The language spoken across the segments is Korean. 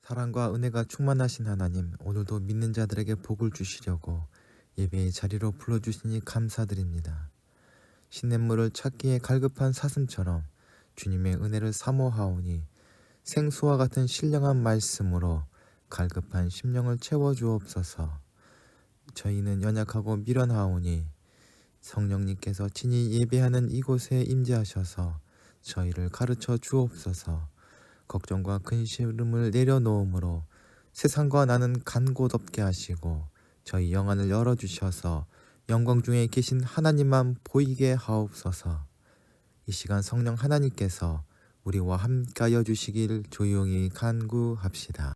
사랑과 은혜가 충만하신 하나님, 오늘도 믿는 자들에게 복을 주시려고 예배의 자리로 불러주시니 감사드립니다. 시냇물을 찾기에 갈급한 사슴처럼 주님의 은혜를 사모하오니 생수와 같은 신령한 말씀으로 갈급한 심령을 채워주옵소서. 저희는 연약하고 미련하오니 성령님께서 친히 예배하는 이곳에 임재하셔서 저희를 가르쳐 주옵소서. 걱정과 근심을 내려놓음으로 세상과 나는 간 곳 없게 하시고 저희 영안을 열어주셔서 영광 중에 계신 하나님만 보이게 하옵소서. 이 시간 성령 하나님께서 우리와 함께하여 주시길 조용히 간구합시다.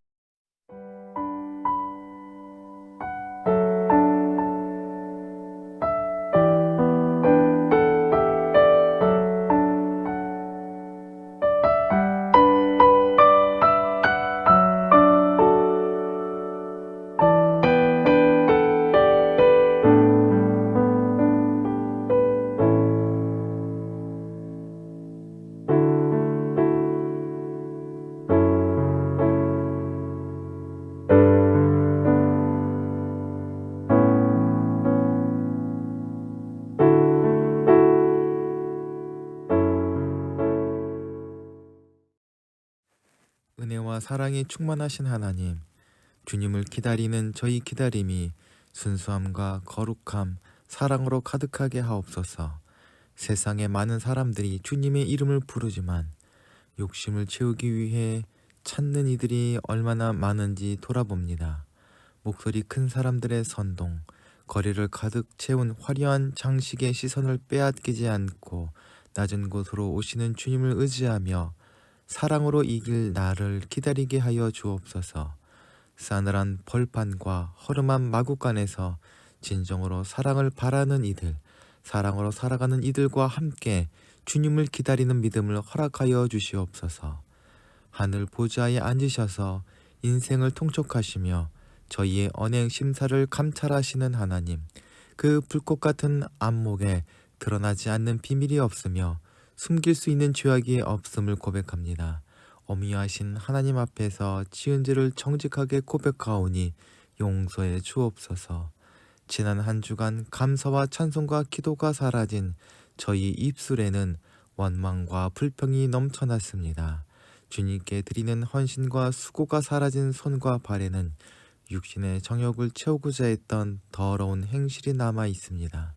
은혜와 사랑이 충만하신 하나님, 주님을 기다리는 저희 기다림이 순수함과 거룩함, 사랑으로 가득하게 하옵소서. 세상에 많은 사람들이 주님의 이름을 부르지만 욕심을 채우기 위해 찾는 이들이 얼마나 많은지 돌아봅니다. 목소리 큰 사람들의 선동, 거리를 가득 채운 화려한 장식의 시선을 빼앗기지 않고 낮은 곳으로 오시는 주님을 의지하며 사랑으로 이길 나를 기다리게 하여 주옵소서. 싸늘한 벌판과 허름한 마구간에서 진정으로 사랑을 바라는 이들, 사랑으로 살아가는 이들과 함께 주님을 기다리는 믿음을 허락하여 주시옵소서. 하늘 보좌에 앉으셔서 인생을 통촉하시며 저희의 언행 심사를 감찰하시는 하나님, 그 불꽃 같은 안목에 드러나지 않는 비밀이 없으며 숨길 수 있는 죄악이 없음을 고백합니다. 어미하신 하나님 앞에서 지은 죄를 정직하게 고백하오니 용서해 주옵소서. 지난 한 주간 감사와 찬송과 기도가 사라진 저희 입술에는 원망과 불평이 넘쳐났습니다. 주님께 드리는 헌신과 수고가 사라진 손과 발에는 육신의 정욕을 채우고자 했던 더러운 행실이 남아 있습니다.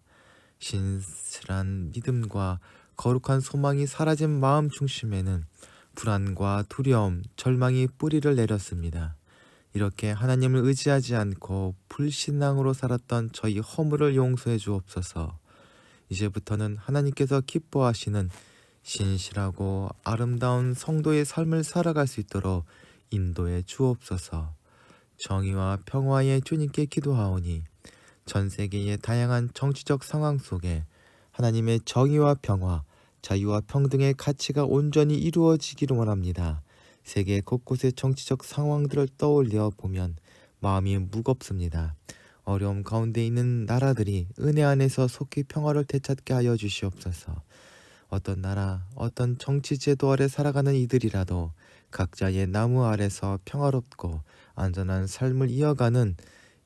신실한 믿음과 거룩한 소망이 사라진 마음 중심에는 불안과 두려움, 절망이 뿌리를 내렸습니다. 이렇게 하나님을 의지하지 않고 불신앙으로 살았던 저희 허물을 용서해 주옵소서. 이제부터는 하나님께서 기뻐하시는 신실하고 아름다운 성도의 삶을 살아갈 수 있도록 인도해 주옵소서. 정의와 평화의 주님께 기도하오니 전 세계의 다양한 정치적 상황 속에 하나님의 정의와 평화, 자유와 평등의 가치가 온전히 이루어지기를 원합니다. 세계 곳곳의 정치적 상황들을 떠올려 보면 마음이 무겁습니다. 어려움 가운데 있는 나라들이 은혜 안에서 속히 평화를 되찾게 하여 주시옵소서. 어떤 나라, 어떤 정치 제도 아래 살아가는 이들이라도 각자의 나무 아래서 평화롭고 안전한 삶을 이어가는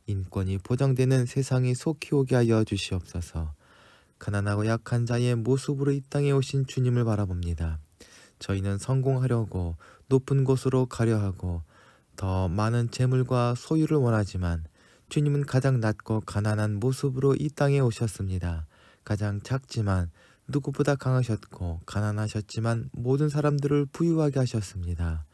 인권이 보장되는 세상이 속히 오게 하여 주시옵소서. 가난하고 약한 자의 모습으로 이 땅에 오신 주님을 바라봅니다. 저희는 성공하려고 높은 곳으로 가려 하고 더 많은 재물과 소유를 원하지만 주님은 가장 낮고 가난한 모습으로 이 땅에 오셨습니다. 가장 작지만 누구보다 강하셨고 가난하셨지만 모든 사람들을 부유하게 하셨습니다.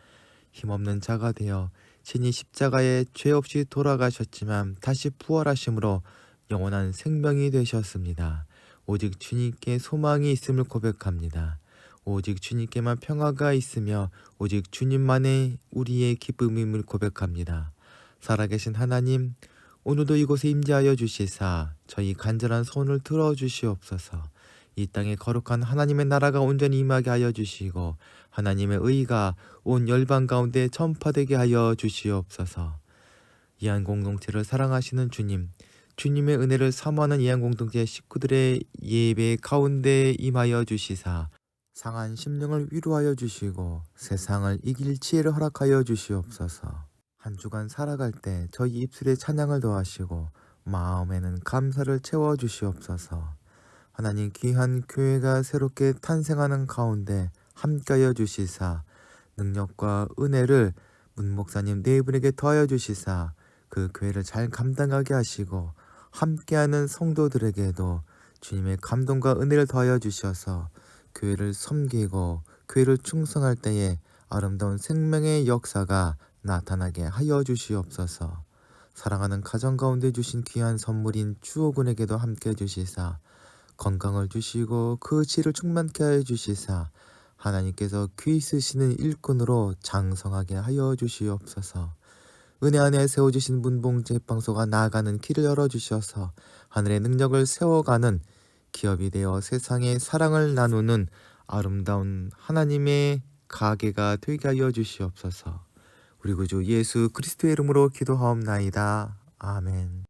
힘없는 자가 되어 친히 십자가에 죄 없이 돌아가셨지만 다시 부활하심으로 영원한 생명이 되셨습니다. 오직 주님께 소망이 있음을 고백합니다. 오직 주님께만 평화가 있으며 오직 주님만의 우리의 기쁨임을 고백합니다. 살아계신 하나님, 오늘도 이곳에 임재하여 주시사 저희 간절한 소원을 들어주시옵소서. 이 땅에 거룩한 하나님의 나라가 온전히 임하게 하여 주시고 하나님의 의가 온 열방 가운데 전파되게 하여 주시옵소서. 이한 공동체를 사랑하시는 주님, 주님의 은혜를 사모하는 이한 공동체 식구들의 예배 가운데 임하여 주시사 상한 심령을 위로하여 주시고 세상을 이길 지혜를 허락하여 주시옵소서. 한 주간 살아갈 때 저희 입술에 찬양을 더하시고 마음에는 감사를 채워 주시옵소서. 하나님, 귀한 교회가 새롭게 탄생하는 가운데 함께하여 주시사 능력과 은혜를 문 목사님 네 분에게 더하여 주시사 그 교회를 잘 감당하게 하시고 함께하는 성도들에게도 주님의 감동과 은혜를 더하여 주셔서 교회를 섬기고 교회를 충성할 때에 아름다운 생명의 역사가 나타나게 하여 주시옵소서. 사랑하는 가정 가운데 주신 귀한 선물인 주호군에게도 함께 해주시사 건강을 주시고 그 지혜를 충만케 하여 주시사 하나님께서 귀 쓰시는 일꾼으로 장성하게 하여 주시옵소서. 은혜 안에 세워주신 문봉제방소가 나아가는 길을 열어주셔서 하늘의 능력을 세워가는 기업이 되어 세상에 사랑을 나누는 아름다운 하나님의 가게가 되게 하여 주시옵소서. 우리 구주 예수 그리스도의 이름으로 기도하옵나이다. 아멘.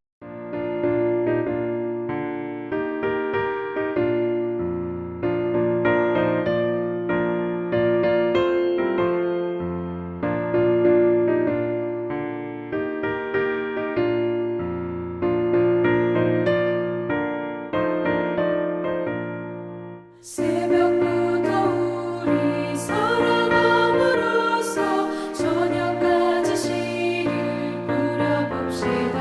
새벽부터 우리 살아남으로써 저녁까지 시를 뿌려봅시다.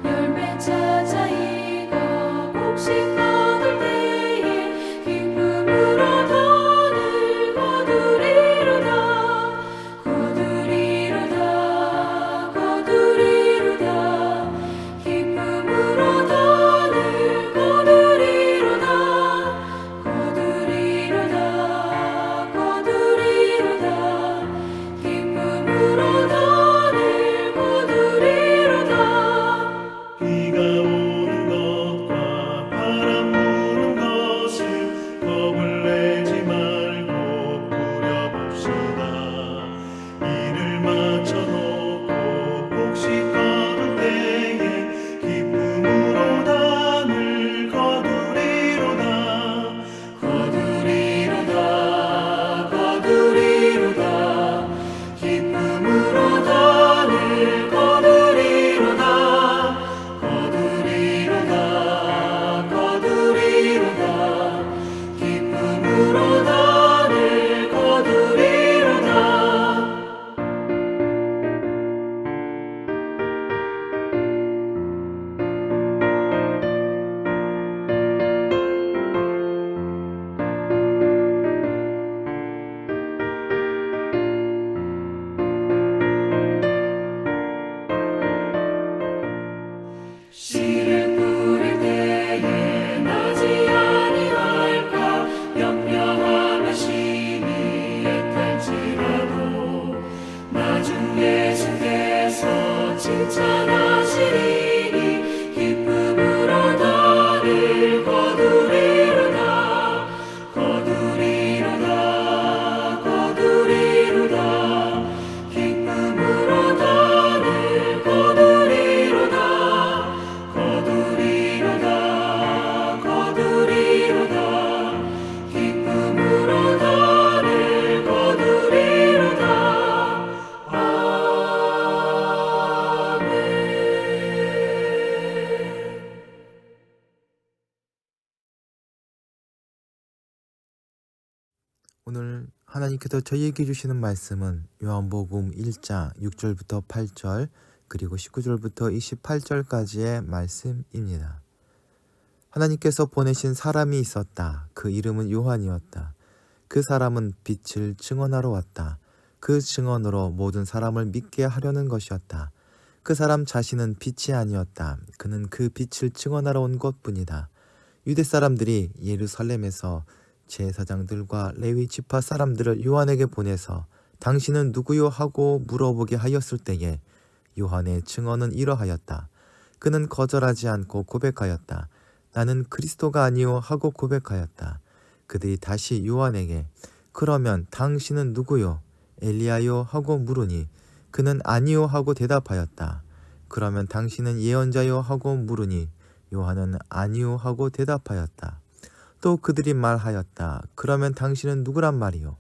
열매 찾아 익어 곡식 거둘 때에 기쁨으로 돈을 거두리로다. 거두리로다. 거두리로다. 기쁨으로 돈을 거두리로다. 거두리로다. 거두리로다. 기쁨으로 돈을 거두리로다. 비가 오는 것과 바람 부는 것을 겁을 내지 말고 뿌려봅시다. 일을 마쳐놓고 곡식 거둘 때에 기쁨으로 단을 거두리로다. 거두리로다. 거두리로다. 기쁨으로 단을 거두리로다. 거두리로다. 거두리로다. 기쁨으로 단을 거두리로다. 씨를 뿌릴 때에 나지 아니할까. 염려하며 심히 애탈지라도 나중 예수께서 칭찬하시리니 기쁨으로 나를 거두리로다. 거두리로다. 거두리로다. 기쁨으로 나를 거두리로다. 거두리로다. 거두리로다. 기쁨으로 나를 거두리로다. 아멘. 오늘 하나님께서 저희에게 주시는 말씀은 요한복음 1장 6절부터 8절 그리고 19절부터 28절까지의 말씀입니다. 하나님께서 보내신 사람이 있었다. 그 이름은 요한이었다. 그 사람은 빛을 증언하러 왔다. 그 증언으로 모든 사람을 믿게 하려는 것이었다. 그 사람 자신은 빛이 아니었다. 그는 그 빛을 증언하러 온 것뿐이다. 유대 사람들이 예루살렘에서 제사장들과 레위 지파 사람들을 요한에게 보내서 당신은 누구요 하고 물어보게 하였을 때에 요한의 증언은 이러하였다. 그는 거절하지 않고 고백하였다. 나는 그리스도가 아니요 하고 고백하였다. 그들이 다시 요한에게 그러면 당신은 누구요? 엘리야요 하고 물으니 그는 아니요 하고 대답하였다. 그러면 당신은 예언자요 하고 물으니 요한은 아니요 하고 대답하였다. 또 그들이 말하였다. 그러면 당신은 누구란 말이요?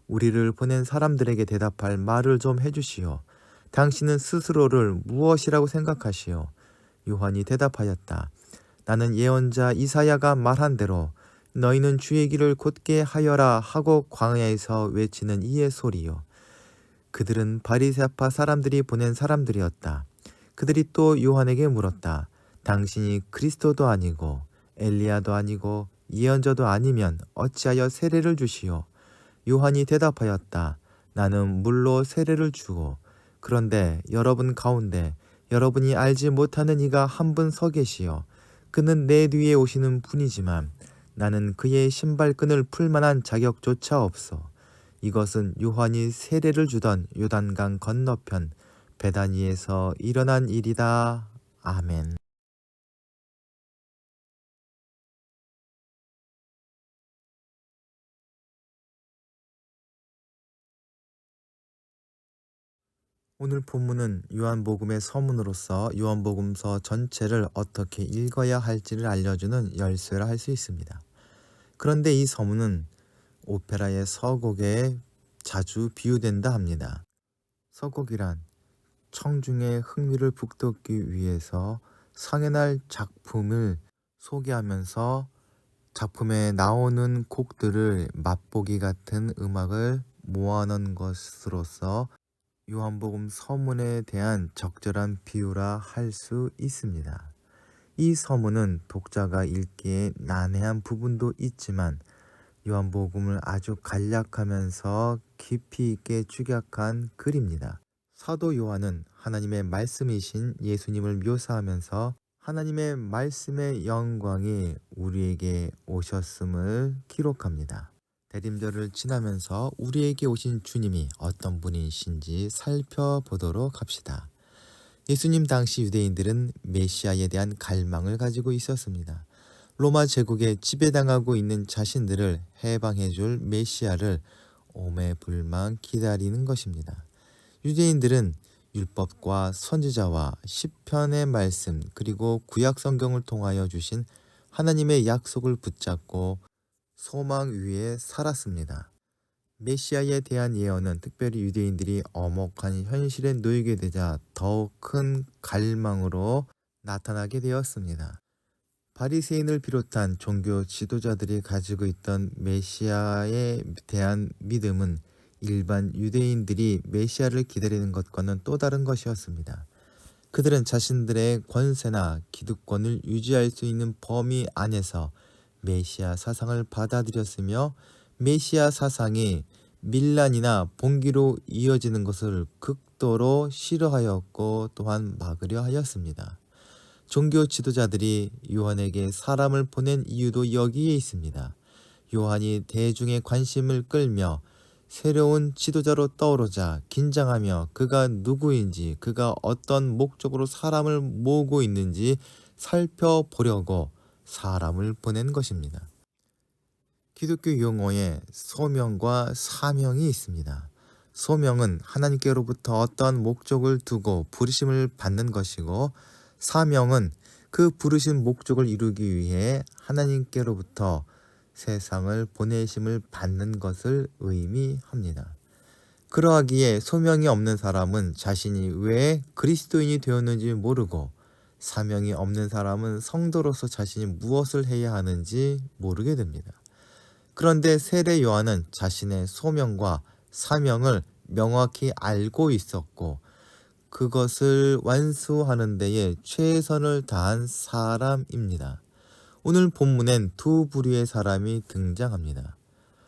우리를 보낸 사람들에게 대답할 말을 좀 해주시오. 당신은 스스로를 무엇이라고 생각하시오? 요한이 대답하였다. 나는 예언자 이사야가 말한 대로 너희는 주의 길을 곧게 하여라 하고 광야에서 외치는 이의 소리요. 그들은 바리새파 사람들이 보낸 사람들이었다. 그들이 또 요한에게 물었다. 당신이 그리스도도 아니고 엘리야도 아니고 예언자도 아니면 어찌하여 세례를 주시오? 요한이 대답하였다. 나는 물로 세례를 주고 그런데 여러분 가운데 여러분이 알지 못하는 이가 한 분 서 계시오. 그는 내 뒤에 오시는 분이지만 나는 그의 신발끈을 풀 만한 자격조차 없어. 이것은 요한이 세례를 주던 요단강 건너편 베다니에서 일어난 일이다. 아멘. 오늘 본문은 요한복음의 서문으로서 요한복음서 전체를 어떻게 읽어야 할지를 알려주는 열쇠라 할 수 있습니다. 그런데 이 서문은 오페라의 서곡에 자주 비유된다 합니다. 서곡이란 청중의 흥미를 북돋기 위해서 상연할 작품을 소개하면서 작품에 나오는 곡들을 맛보기 같은 음악을 모아놓은 것으로서 요한복음 서문에 대한 적절한 비유라 할 수 있습니다. 이 서문은 독자가 읽기에 난해한 부분도 있지만 요한복음을 아주 간략하면서 깊이 있게 축약한 글입니다. 사도 요한은 하나님의 말씀이신 예수님을 묘사하면서 하나님의 말씀의 영광이 우리에게 오셨음을 기록합니다. 대림절을 지나면서 우리에게 오신 주님이 어떤 분이신지 살펴보도록 합시다. 예수님 당시 유대인들은 메시아에 대한 갈망을 가지고 있었습니다. 로마 제국에 지배당하고 있는 자신들을 해방해줄 메시아를 오매불망 기다리는 것입니다. 유대인들은 율법과 선지자와 시편의 말씀 그리고 구약 성경을 통하여 주신 하나님의 약속을 붙잡고 소망 위에 살았습니다. 메시아에 대한 예언은 특별히 유대인들이 엄혹한 현실에 놓이게 되자 더욱 큰 갈망으로 나타나게 되었습니다. 바리새인을 비롯한 종교 지도자들이 가지고 있던 메시아에 대한 믿음은 일반 유대인들이 메시아를 기다리는 것과는 또 다른 것이었습니다. 그들은 자신들의 권세나 기득권을 유지할 수 있는 범위 안에서 메시아 사상을 받아들였으며 메시아 사상이 밀란이나 봉기로 이어지는 것을 극도로 싫어하였고 또한 막으려 하였습니다. 종교 지도자들이 요한에게 사람을 보낸 이유도 여기에 있습니다. 요한이 대중의 관심을 끌며 새로운 지도자로 떠오르자 긴장하며 그가 누구인지 그가 어떤 목적으로 사람을 모으고 있는지 살펴보려고 사람을 보낸 것입니다. 기독교 용어에 소명과 사명이 있습니다. 소명은 하나님께로부터 어떠한 목적을 두고 부르심을 받는 것이고 사명은 그 부르신 목적을 이루기 위해 하나님께로부터 세상을 보내심을 받는 것을 의미합니다. 그러하기에 소명이 없는 사람은 자신이 왜 그리스도인이 되었는지 모르고 사명이 없는 사람은 성도로서 자신이 무엇을 해야 하는지 모르게 됩니다. 그런데 세례 요한은 자신의 소명과 사명을 명확히 알고 있었고 그것을 완수하는 데에 최선을 다한 사람입니다. 오늘 본문엔 두 부류의 사람이 등장합니다.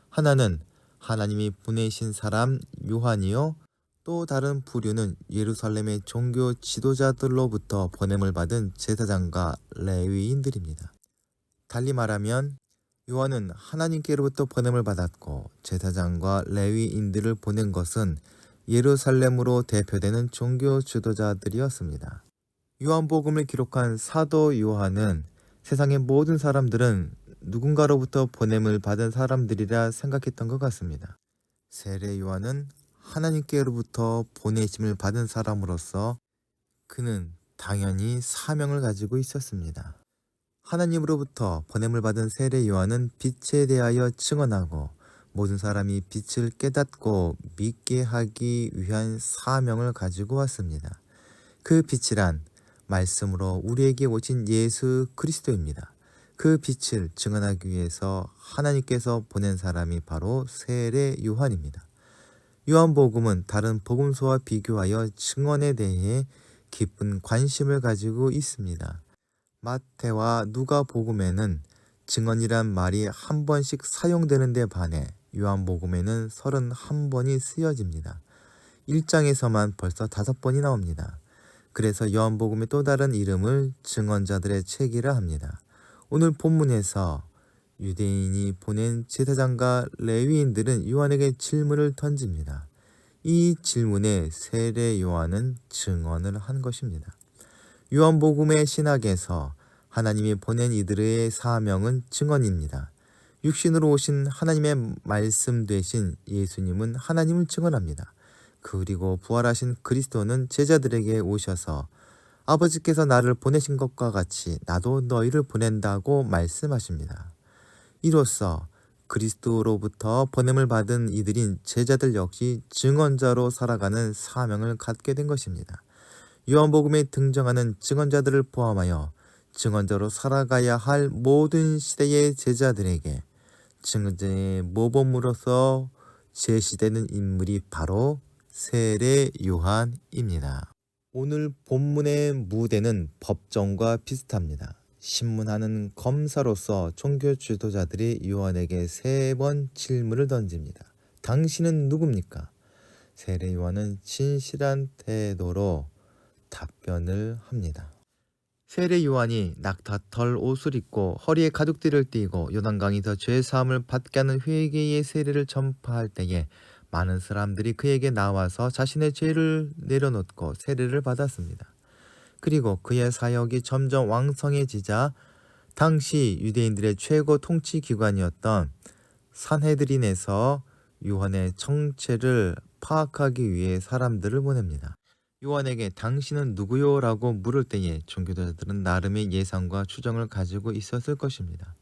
하나는 하나님이 보내신 사람 요한이요, 또 다른 부류는 예루살렘의 종교 지도자들로부터 보냄을 받은 제사장과 레위인들입니다. 달리 말하면 요한은 하나님께로부터 보냄을 받았고 제사장과 레위인들을 보낸 것은 예루살렘으로 대표되는 종교 지도자들이었습니다. 요한복음을 기록한 사도 요한은 세상의 모든 사람들은 누군가로부터 보냄을 받은 사람들이라 생각했던 것 같습니다. 세례 요한은 하나님께로부터 보내심을 받은 사람으로서 그는 당연히 사명을 가지고 있었습니다. 하나님으로부터 보냄을 받은 세례 요한은 빛에 대하여 증언하고 모든 사람이 빛을 깨닫고 믿게 하기 위한 사명을 가지고 왔습니다. 그 빛이란 말씀으로 우리에게 오신 예수 그리스도입니다. 그 빛을 증언하기 위해서 하나님께서 보낸 사람이 바로 세례 요한입니다. 요한복음은 다른 복음서와 비교하여 증언에 대해 깊은 관심을 가지고 있습니다. 마태와 누가복음에는 증언이란 말이 한 번씩 사용되는 데 반해 요한복음에는 31번이 쓰여집니다. 1장에서만 벌써 5번이 나옵니다. 그래서 요한복음의 또 다른 이름을 증언자들의 책이라 합니다. 오늘 본문에서 유대인이 보낸 제사장과 레위인들은 요한에게 질문을 던집니다. 이 질문에 세례 요한은 증언을 한 것입니다. 요한복음의 신학에서 하나님이 보낸 이들의 사명은 증언입니다. 육신으로 오신 하나님의 말씀 되신 예수님은 하나님을 증언합니다. 그리고 부활하신 그리스도는 제자들에게 오셔서 아버지께서 나를 보내신 것과 같이 나도 너희를 보낸다고 말씀하십니다. 이로써 그리스도로부터 보냄을 받은 이들인 제자들 역시 증언자로 살아가는 사명을 갖게 된 것입니다. 요한복음에 등장하는 증언자들을 포함하여 증언자로 살아가야 할 모든 시대의 제자들에게 증언자의 모범으로서 제시되는 인물이 바로 세례 요한입니다. 오늘 본문의 무대는 법정과 비슷합니다. 신문하는 검사로서 종교 지도자들이 요한에게 3번 질문을 던집니다. 당신은 누굽니까? 세례 요한은 진실한 태도로 답변을 합니다. 세례 요한이 낙타털 옷을 입고 허리에 가죽띠를 띠고 요단강에서 죄사함을 받게 하는 회개의 세례를 전파할 때에 많은 사람들이 그에게 나와서 자신의 죄를 내려놓고 세례를 받았습니다. 그리고 그의 사역이 점점 왕성해지자 당시 유대인들의 최고 통치기관이었던 산헤드린에서 요한의 정체를 파악하기 위해 사람들을 보냅니다. 요한에게 당신은 누구요? 라고 물을 때에 종교자들은 나름의 예상과 추정을 가지고 있었을 것입니다.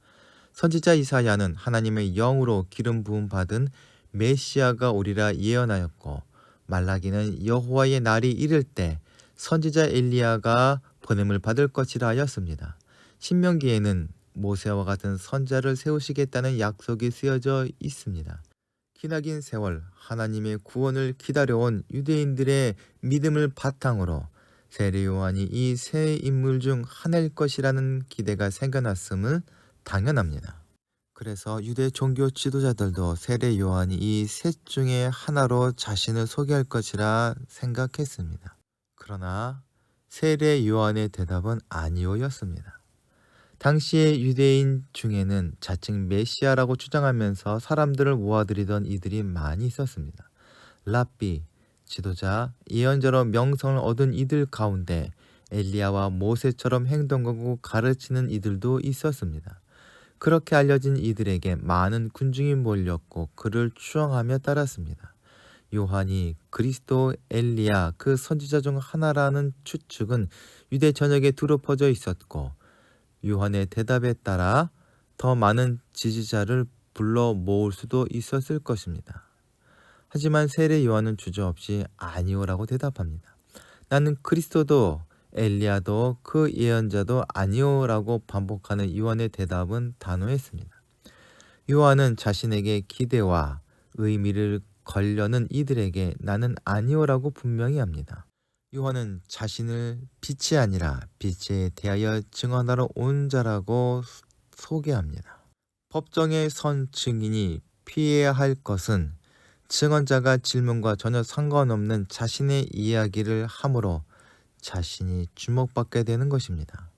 선지자 이사야는 하나님의 영으로 기름 부음 받은 메시아가 오리라 예언하였고, 말라기는 여호와의 날이 이를 때 선지자 엘리야가 보냄을 받을 것이라 하였습니다. 신명기에는 모세와 같은 선자를 세우시겠다는 약속이 쓰여져 있습니다. 기나긴 세월 하나님의 구원을 기다려온 유대인들의 믿음을 바탕으로 세례 요한이 이 세 인물 중 하나일 것이라는 기대가 생겨났음은 당연합니다. 그래서 유대 종교 지도자들도 세례 요한이 이 셋 중에 하나로 자신을 소개할 것이라 생각했습니다. 그러나 세례 요한의 대답은 아니오였습니다. 당시의 유대인 중에는 자칭 메시아라고 주장하면서 사람들을 모아들이던 이들이 많이 있었습니다. 랍비, 지도자, 예언자로 명성을 얻은 이들 가운데 엘리야와 모세처럼 행동하고 가르치는 이들도 있었습니다. 그렇게 알려진 이들에게 많은 군중이 몰렸고 그를 추앙하며 따랐습니다. 요한이 그리스도, 엘리야, 그 선지자 중 하나라는 추측은 유대 전역에 두루 퍼져 있었고, 요한의 대답에 따라 더 많은 지지자를 불러 모을 수도 있었을 것입니다. 하지만 세례 요한은 주저없이 아니오라고 대답합니다. 나는 그리스도도 엘리야도 그 예언자도 아니오라고 반복하는 요한의 대답은 단호했습니다. 요한은 자신에게 기대와 의미를 걸려는 이들에게 나는 아니오라고 분명히 합니다. 요한은 자신을 빛이 아니라 빛에 대하여 증언하러 온 자라고 소개합니다. 법정에 선 증인이 피해야 할 것은 증언자가 질문과 전혀 상관없는 자신의 이야기를 함으로 자신이 주목받게 되는 것입니다.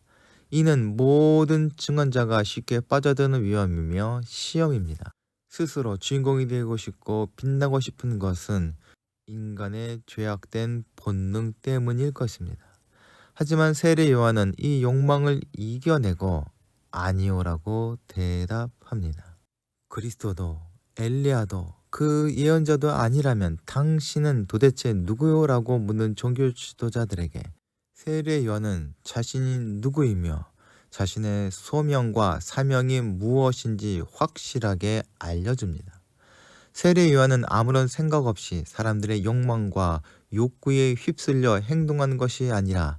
이는 모든 증언자가 쉽게 빠져드는 위험이며 시험입니다. 스스로 주인공이 되고 싶고 빛나고 싶은 것은 인간의 죄악된 본능 때문일 것입니다. 하지만 세례 요한은 이 욕망을 이겨내고 아니오라고 대답합니다. 그리스도도 엘리야도 그 예언자도 아니라면 당신은 도대체 누구요라고 묻는 종교 지도자들에게 세례 요한은 자신이 누구이며 자신의 소명과 사명이 무엇인지 확실하게 알려줍니다. 세례 요한은 아무런 생각 없이 사람들의 욕망과 욕구에 휩쓸려 행동한 것이 아니라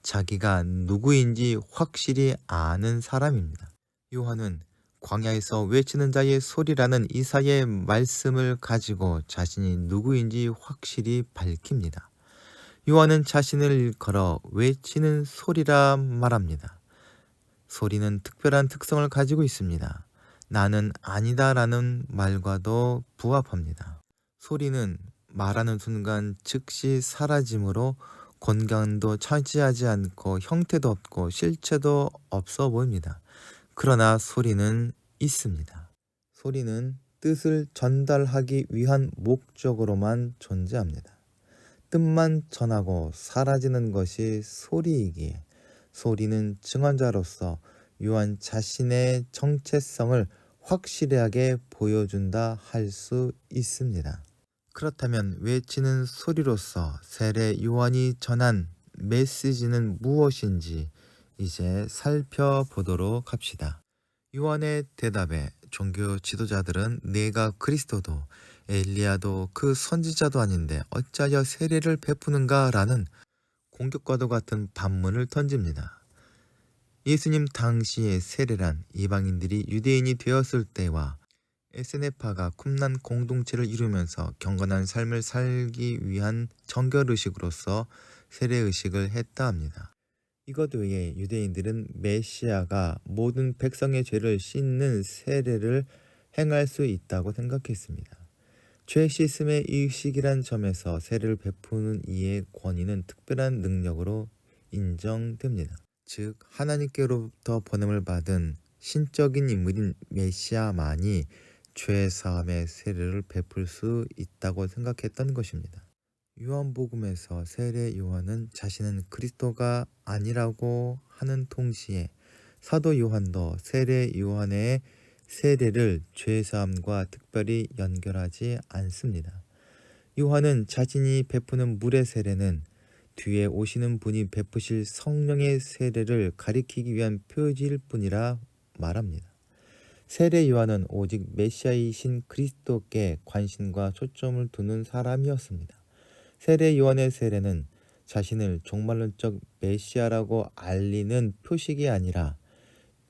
자기가 누구인지 확실히 아는 사람입니다. 요한은 광야에서 외치는 자의 소리라는 이사야의 말씀을 가지고 자신이 누구인지 확실히 밝힙니다. 요한은 자신을 일컬어 외치는 소리라 말합니다. 소리는 특별한 특성을 가지고 있습니다. 나는 아니다라는 말과도 부합합니다. 소리는 말하는 순간 즉시 사라지므로 건강도 차지하지 않고 형태도 없고 실체도 없어 보입니다. 그러나 소리는 있습니다. 소리는 뜻을 전달하기 위한 목적으로만 존재합니다. 뜻만 전하고 사라지는 것이 소리이기에 소리는 증언자로서 요한 자신의 정체성을 확실하게 보여준다 할 수 있습니다. 그렇다면 외치는 소리로서 세례 요한이 전한 메시지는 무엇인지 이제 살펴보도록 합시다. 요한의 대답에 종교 지도자들은 내가 그리스도도 엘리야도 그 선지자도 아닌데 어찌하여 세례를 베푸는가 라는 공격과도 같은 반문을 던집니다. 예수님 당시의 세례란 이방인들이 유대인이 되었을 때와 에세네파가 쿰난 공동체를 이루면서 경건한 삶을 살기 위한 정결의식으로서 세례의식을 했다 합니다. 이것 외에 유대인들은 메시아가 모든 백성의 죄를 씻는 세례를 행할 수 있다고 생각했습니다. 죄 씻음의 의식이란 점에서 세례를 베푸는 이의 권위는 특별한 능력으로 인정됩니다. 즉 하나님께로부터 번음을 받은 신적인 인물인 메시아만이 죄사함의 세례를 베풀 수 있다고 생각했던 것입니다. 요한복음에서 세례 요한은 자신은 그리스도가 아니라고 하는 동시에 사도 요한도 세례 요한의 세례를 죄사함과 특별히 연결하지 않습니다. 요한은 자신이 베푸는 물의 세례는 뒤에 오시는 분이 베푸실 성령의 세례를 가리키기 위한 표지일 뿐이라 말합니다. 세례 요한은 오직 메시아이신 그리스도께 관심과 초점을 두는 사람이었습니다. 세례 요한의 세례는 자신을 종말론적 메시아라고 알리는 표식이 아니라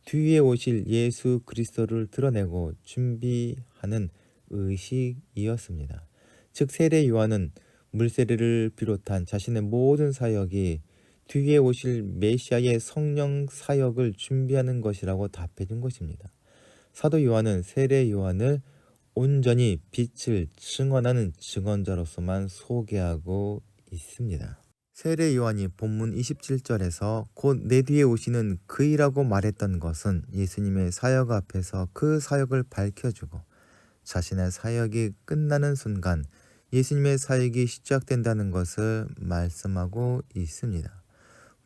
뒤에 오실 예수 그리스도를 드러내고 준비하는 의식이었습니다. 즉 세례 요한은 물세례를 비롯한 자신의 모든 사역이 뒤에 오실 메시아의 성령 사역을 준비하는 것이라고 답해준 것입니다. 사도 요한은 세례 요한을 온전히 빛을 증언하는 증언자로서만 소개하고 있습니다. 세례 요한이 본문 27절에서 곧 내 뒤에 오시는 그이라고 말했던 것은 예수님의 사역 앞에서 그 사역을 밝혀주고 자신의 사역이 끝나는 순간 예수님의 사역이 시작된다는 것을 말씀하고 있습니다.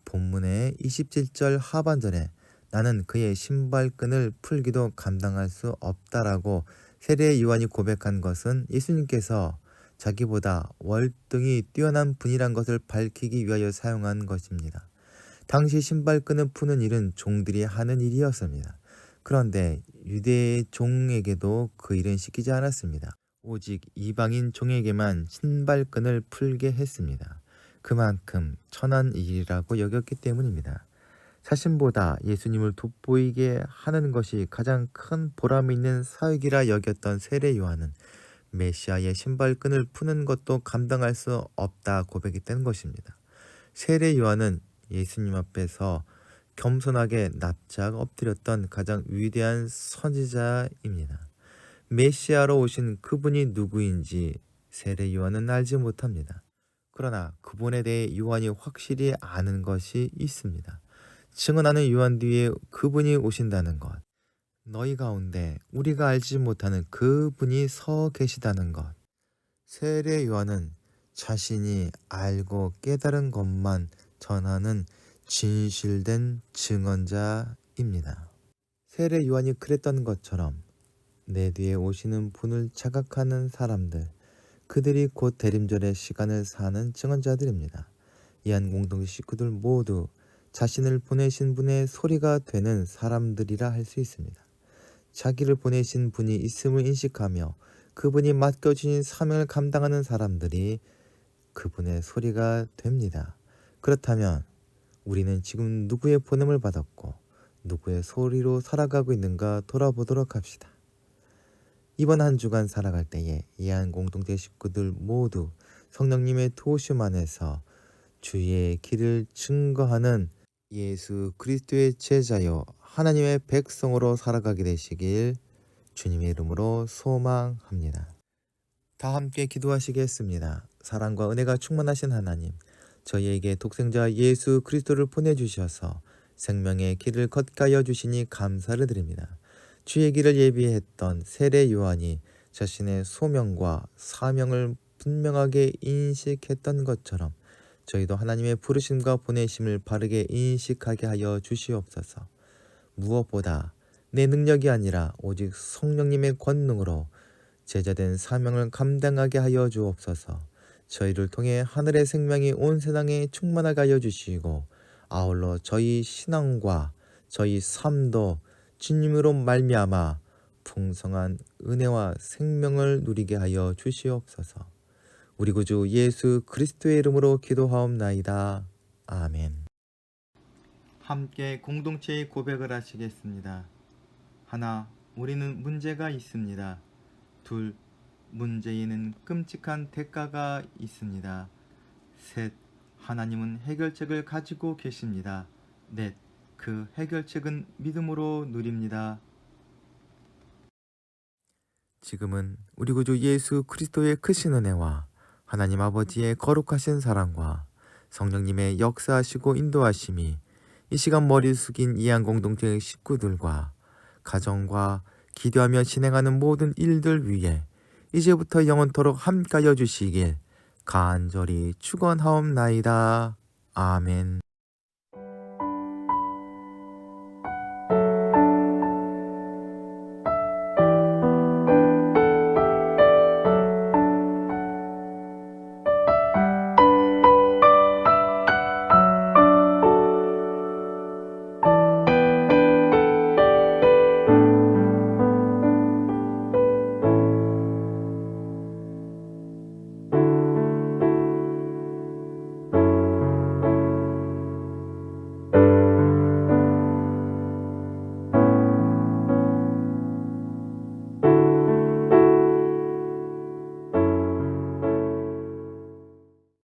본문의 27절 하반절에 나는 그의 신발끈을 풀기도 감당할 수 없다라고 세례 요한이 고백한 것은 예수님께서 자기보다 월등히 뛰어난 분이란 것을 밝히기 위하여 사용한 것입니다. 당시 신발끈을 푸는 일은 종들이 하는 일이었습니다. 그런데 유대의 종에게도 그 일은 시키지 않았습니다. 오직 이방인 종에게만 신발끈을 풀게 했습니다. 그만큼 천한 일이라고 여겼기 때문입니다. 자신보다 예수님을 돋보이게 하는 것이 가장 큰 보람 있는 사역이라 여겼던 세례 요한은 메시아의 신발끈을 푸는 것도 감당할 수 없다 고백했던 것입니다. 세례 요한은 예수님 앞에서 겸손하게 납작 엎드렸던 가장 위대한 선지자입니다. 메시아로 오신 그분이 누구인지 세례 요한은 알지 못합니다. 그러나 그분에 대해 요한이 확실히 아는 것이 있습니다. 증언하는 요한 뒤에 그분이 오신다는 것, 너희 가운데 우리가 알지 못하는 그분이 서 계시다는 것. 세례 요한은 자신이 알고 깨달은 것만 전하는 진실된 증언자입니다. 세례 요한이 그랬던 것처럼 내 뒤에 오시는 분을 자각하는 사람들, 그들이 곧 대림절의 시간을 사는 증언자들입니다. 이한 공동체 식구들 모두 자신을 보내신 분의 소리가 되는 사람들이라 할 수 있습니다. 자기를 보내신 분이 있음을 인식하며 그분이 맡겨주신 사명을 감당하는 사람들이 그분의 소리가 됩니다. 그렇다면 우리는 지금 누구의 보냄을 받았고 누구의 소리로 살아가고 있는가 돌아보도록 합시다. 이번 한 주간 살아갈 때에 이 한 공동체 식구들 모두 성령님의 도우심 안에서 주의 길을 증거하는 예수 그리스도의 제자여 하나님의 백성으로 살아가게 되시길 주님의 이름으로 소망합니다. 다 함께 기도하시겠습니다. 사랑과 은혜가 충만하신 하나님, 저희에게 독생자 예수 그리스도를 보내주셔서 생명의 길을 걷게 하여 주시니 감사를 드립니다. 주의 길을 예비했던 세례 요한이 자신의 소명과 사명을 분명하게 인식했던 것처럼 저희도 하나님의 부르심과 보내심을 바르게 인식하게 하여 주시옵소서. 무엇보다 내 능력이 아니라 오직 성령님의 권능으로 제자된 사명을 감당하게 하여 주옵소서. 저희를 통해 하늘의 생명이 온 세상에 충만하게 하여 주시고 아울러 저희 신앙과 저희 삶도 주님으로 말미암아 풍성한 은혜와 생명을 누리게 하여 주시옵소서. 우리 구주 예수 그리스도의 이름으로 기도하옵나이다. 아멘. 함께 공동체의 고백을 하시겠습니다. 하나, 우리는 문제가 있습니다. 둘, 문제에는 끔찍한 대가가 있습니다. 셋, 하나님은 해결책을 가지고 계십니다. 넷, 그 해결책은 믿음으로 누립니다. 지금은 우리 구주 예수 그리스도의 크신 은혜와 하나님 아버지의 거룩하신 사랑과 성령님의 역사하시고 인도하심이 이 시간 머리 숙인 이한 공동체의 식구들과 가정과 기도하며 진행하는 모든 일들 위에 이제부터 영원토록 함께하여 주시길 간절히 축원하옵나이다. 아멘.